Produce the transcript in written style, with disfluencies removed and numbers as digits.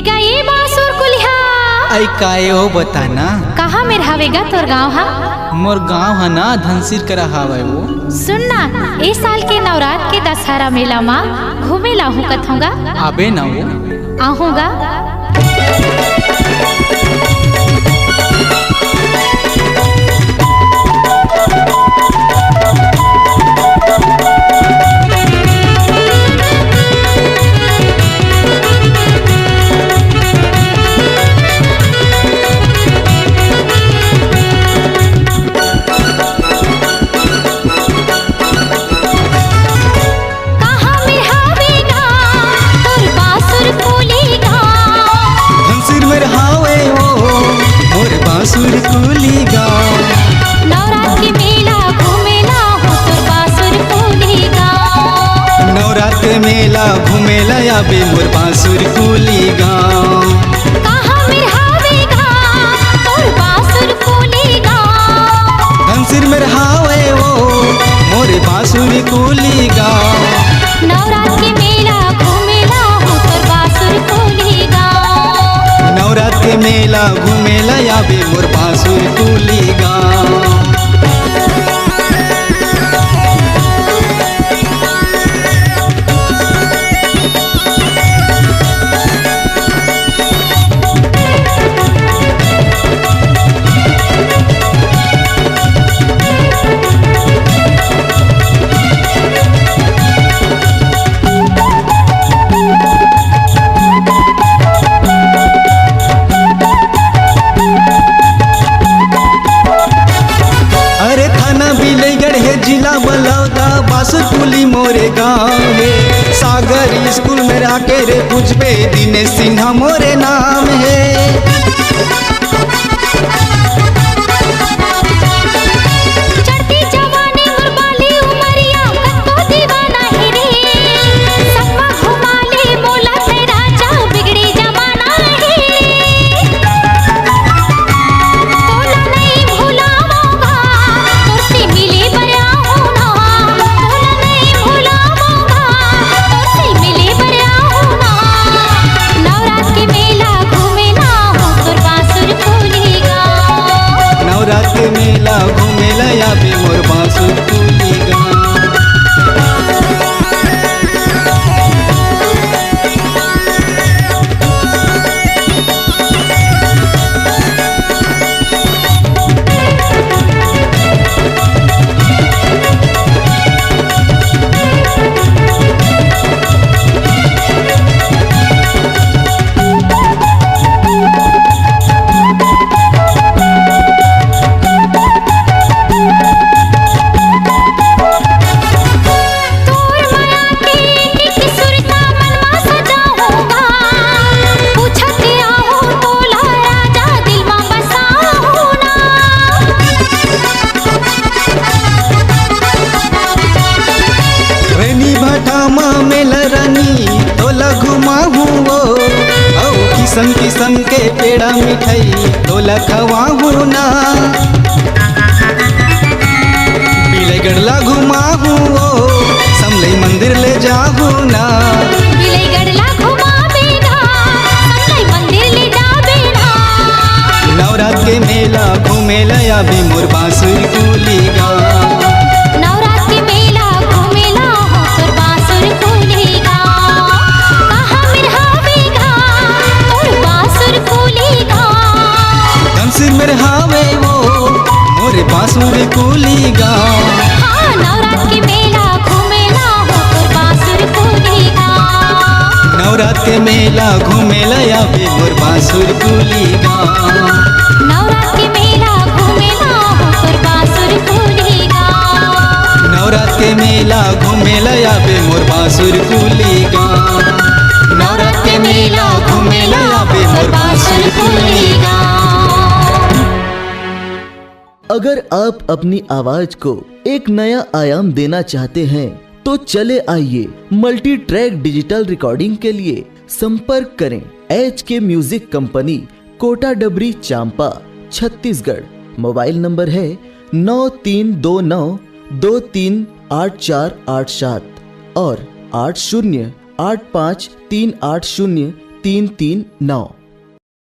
घूमेगा ये बासुर कुल्हा। आई काए हो बताना। कहाँ में रहावेगा तोर गाँव हा? मोर गाँव है ना धनसिर करा हावे वो। सुनना, इस साल के नवरात्र के दशहरा मेला मा घूमे लाहू कथूंगा। आबे ना वो। आहूंगा। मेला घूमेला आबे मोर बांसुर कुली गाँव। कहाँ में रहावेगा तोर बांसुर कुली गाँव। धनसिर में रहावे वो मोर बांसुर कुली गाँव। नवरात्र के मेला घूमेला हो तोर बांसुर कुली गाँव। नवरात्र के मेला घूमेला आबे मोर बांसुर कुली गाँव। जिला बलौदा बासुर कुली मोरे गाँव है। सागर स्कूल में राके रे पूछबे दिनेश सिन्हा मोरे नाम है। चढ़ती जवानी मोर बाली उमरिया कतो दीवाना है रे। सपना घुमा ले मोला ते राजा बिगड़ी जमाना है। तोला नहीं भुलाऊंगा तोर से मिले बया होना। तोला नहीं भुलाऊंगा तोर से मिले बया होना। नवरात्र के मेला घूमेला हो तोर बांसुर कुली गाँव। नवरात्र के मेला घूमेला आबे मोर बांसुर कुली गाँव। किसन किसन के पेड़ा मिठाई तोला खवाहू ना। पीले गढ़ला घुमाहू समलई मंदिर ले जाहू ना। पीले गढ़ला घुमावेगा समलई मंदिर ले जावेगा। नवरात्र के मेला घूमेला आबे मोर बांसुर कुली गाँव। नवरात्र के मेला घूमेला हो तोर बांसुर कुली गाँव। कहाँ में रहावेगा तोर बांसुर कुली गाँव। धनसिर में रहावे वो मोर बांसुर कुली गाँव। हाँ, नवरात्र के मेला घूमेला हो तोर बांसुर कुली गाँव। नवरात्र के मेला घूमेला आबे मोर बांसुर कुली गाँव। नवरात्र के मेला घूमेला हो तोर बांसुर कुली गाँव। नवरात्र के मेला घूमेला आबे मोर बांसुर कुली गाँव। नवरात्र के मेला घूमेला आबे मोर बांसुर कुली गाँव। अगर आप अपनी आवाज को एक नया आयाम देना चाहते हैं तो चले आइए मल्टी ट्रैक डिजिटल रिकॉर्डिंग के लिए संपर्क करें HK म्यूजिक कंपनी, कोटा डबरी, चांपा, छत्तीसगढ़। मोबाइल नंबर है 9329238487 और 80853803 339।